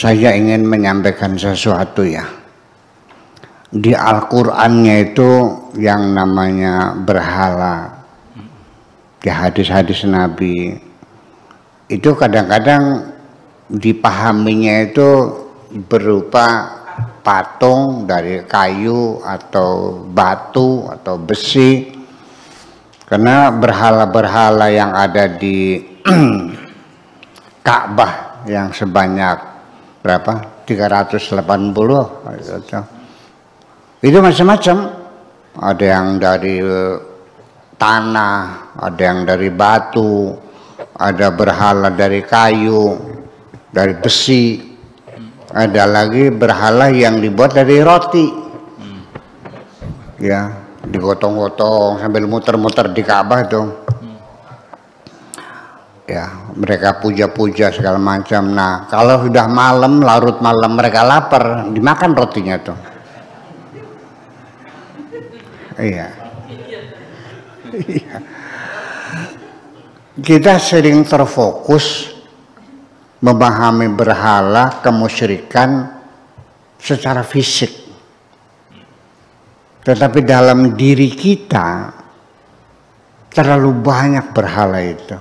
Saya ingin menyampaikan sesuatu ya. Di Al-Qur'annya itu yang namanya berhala, di hadis-hadis Nabi itu kadang-kadang dipahaminya itu berupa patung dari kayu atau batu atau besi, karena berhala-berhala yang ada di Ka'bah yang sebanyak berapa? 380 itu macam-macam, ada yang dari tanah, ada yang dari batu, ada berhala dari kayu, dari besi, ada lagi berhala yang dibuat dari roti, ya, digotong-gotong sambil muter-muter di Ka'bah tuh, ya, mereka puja-puja segala macam. Nah, kalau sudah malam, larut malam, mereka lapar, dimakan rotinya tuh. Iya. Kita sering terfokus memahami berhala, kemusyrikan secara fisik, tetapi dalam diri kita terlalu banyak berhala itu.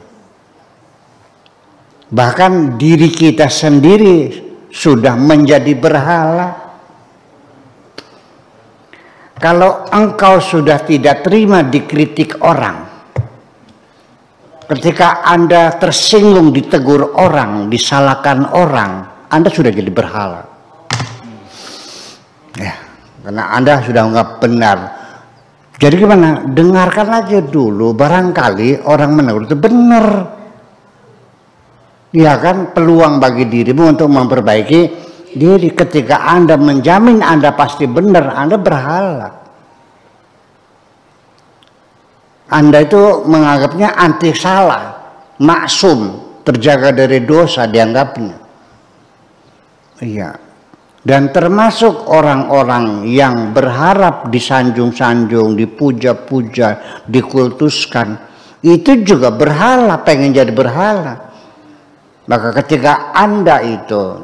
Bahkan diri kita sendiri sudah menjadi berhala. Kalau engkau sudah tidak terima dikritik orang, ketika Anda tersinggung ditegur orang, disalahkan orang, Anda sudah jadi berhala. Ya, karena Anda sudah nggak benar. Jadi gimana? Dengarkan aja dulu, barangkali orang menegur itu benar. Ya kan, peluang bagi dirimu untuk memperbaiki diri. Ketika Anda menjamin Anda pasti benar, Anda berhala. Anda itu menganggapnya anti salah, maksum, terjaga dari dosa dianggapnya. Iya. Dan termasuk orang-orang yang berharap disanjung-sanjung, dipuja-puja, dikultuskan, itu juga berhala, pengen jadi berhala. Maka ketika Anda itu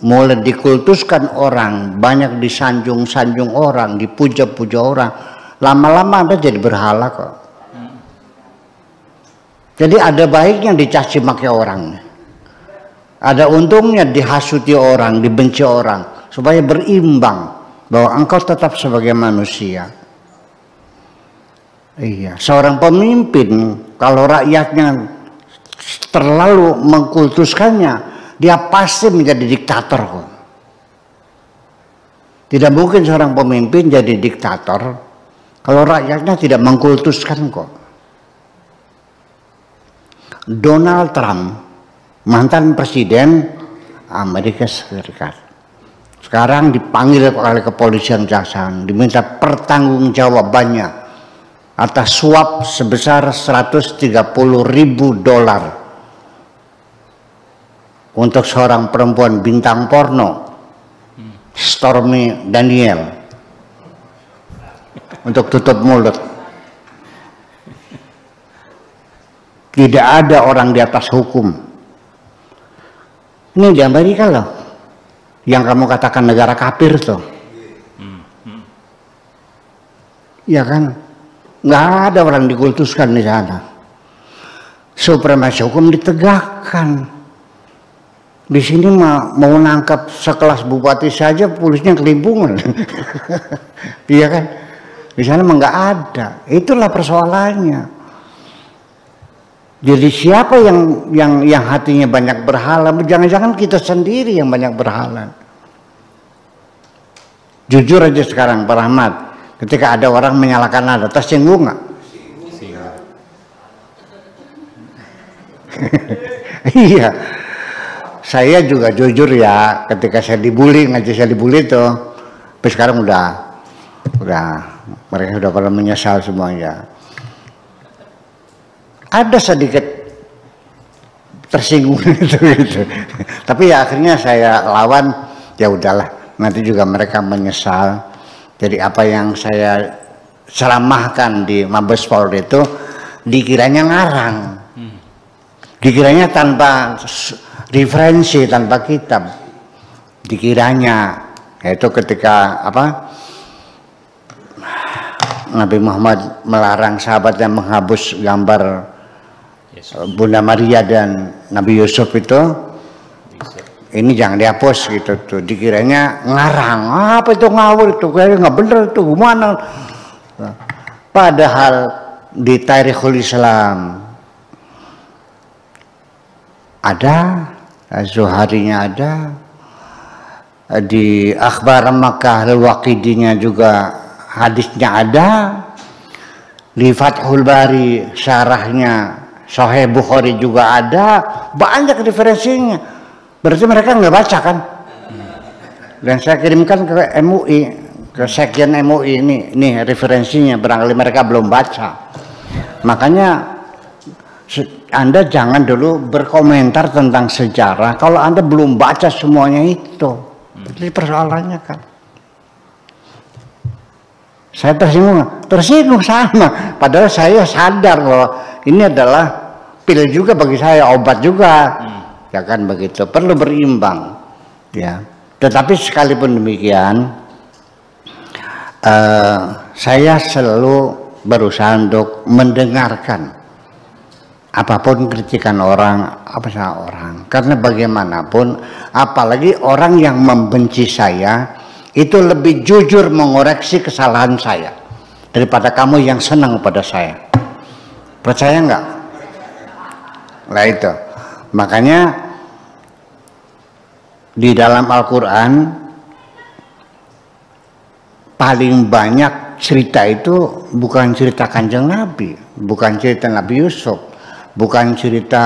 mulai dikultuskan orang, banyak disanjung-sanjung orang, dipuja-puja orang, lama-lama Anda jadi berhala kok. Jadi ada baiknya dicaci maki orang, ada untungnya dihasuti orang, dibenci orang, supaya berimbang bahwa engkau tetap sebagai manusia. Iya, seorang pemimpin kalau rakyatnya terlalu mengkultuskannya, dia pasti menjadi diktator kok. Tidak mungkin seorang pemimpin jadi diktator kalau rakyatnya tidak mengkultuskan kok. Donald Trump, mantan presiden Amerika Serikat, sekarang dipanggil oleh kepolisian kejaksaan, diminta pertanggungjawabannya atas suap sebesar $130.000 untuk seorang perempuan bintang porno, Stormy Daniels, untuk tutup mulut. Tidak ada orang di atas hukum. Ini di Amerika loh, yang kamu katakan negara kafir tuh. Ya kan, nggak ada orang dikultuskan di sana. Supremasi hukum ditegakkan. Di sini mau nangkap sekelas bupati saja polisinya kelimpungan. Iya kan? Di sana mah nggak ada. Itulah persoalannya. Jadi siapa yang hatinya banyak berhala? Jangan-jangan kita sendiri yang banyak berhala. Jujur aja sekarang Pak Rahmat, ketika ada orang menyalahkan Anda, tersinggung nggak? Iya. Saya juga jujur ya, ketika saya dibully, ngaji saya dibully tuh, tapi sekarang udah mereka sudah pada menyesal semuanya. Ada sedikit tersinggung gitu. Tapi ya akhirnya saya lawan, ya udahlah, nanti juga mereka menyesal. Jadi apa yang saya ceramahkan di Mabes Polri itu dikiranya ngarang, dikiranya tanpa referensi, tanpa kitab. dikiranya, yaitu ketika Nabi Muhammad melarang sahabatnya menghapus gambar Bunda Maria dan Nabi Yusuf itu, ini jangan dihapus gitu tuh. Dikiranya ngarang, apa itu ngawur itu, kayaknya nggak bener itu, gimana? Padahal di Tarikhul Islam ada, Zuharinya ada, di Akhbar Makkah Al-Waqidinya juga hadisnya ada, di Fathul Bari syarahnya Sahih Bukhari juga ada, banyak referensinya. Berarti mereka nggak baca kan? Dan saya kirimkan ke MUI, ke Sekjen MUI, ini referensinya, barangkali mereka belum baca. Makanya Anda jangan dulu berkomentar tentang sejarah kalau Anda belum baca semuanya itu. Jadi persoalannya kan. Saya tersinggung sama. Padahal saya sadar bahwa ini adalah pil juga bagi saya, obat juga. Ya kan begitu. Perlu berimbang. Ya. Tetapi sekalipun demikian, saya selalu berusaha untuk mendengarkan apapun kritikan orang, karena bagaimanapun, apalagi orang yang membenci saya itu lebih jujur mengoreksi kesalahan saya daripada kamu yang senang pada saya. Percaya nggak? Nah itu, makanya di dalam Al-Quran paling banyak cerita itu bukan cerita Kanjeng Nabi, bukan cerita Nabi Yusuf, bukan cerita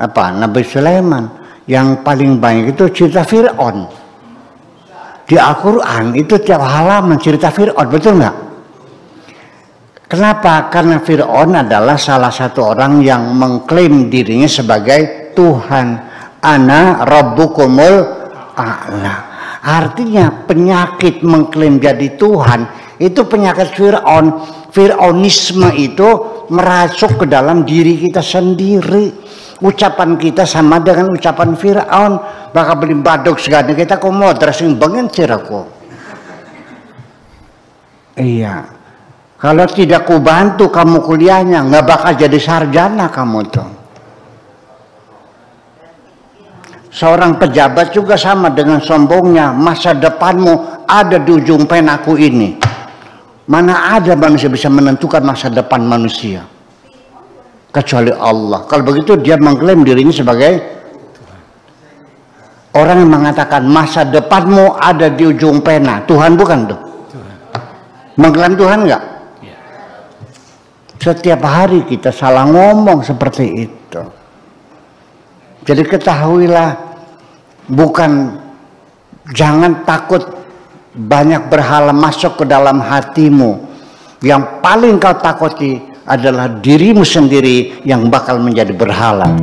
Nabi Sulaiman. Yang paling banyak itu cerita Fir'aun. Di Al-Quran itu tiap halaman cerita Fir'aun, betul nggak? Kenapa? Karena Fir'aun adalah salah satu orang yang mengklaim dirinya sebagai Tuhan. Ana Rabbukumul A'la. Artinya penyakit mengklaim jadi Tuhan itu penyakit Fir'aun. Fir'aunisme itu merasuk ke dalam diri kita sendiri. Ucapan kita sama dengan ucapan Fir'aun. Bakal beli baduk segala kita komodra sing bengen ciraku. Iya. Kalau tidak ku bantu kamu kuliahnya, nggak bakal jadi sarjana kamu tuh. Seorang pejabat juga sama dengan sombongnya. Masa depanmu ada di ujung penaku ini. Mana ada manusia bisa menentukan masa depan manusia kecuali Allah. Kalau begitu dia mengklaim dirinya sebagai orang yang mengatakan masa depanmu ada di ujung pena. Tuhan bukan tuh? Mengklaim Tuhan enggak? Setiap hari kita salah ngomong seperti itu. Jadi ketahuilah, jangan takut banyak berhala masuk ke dalam hatimu. Yang paling kau takuti adalah dirimu sendiri yang bakal menjadi berhala.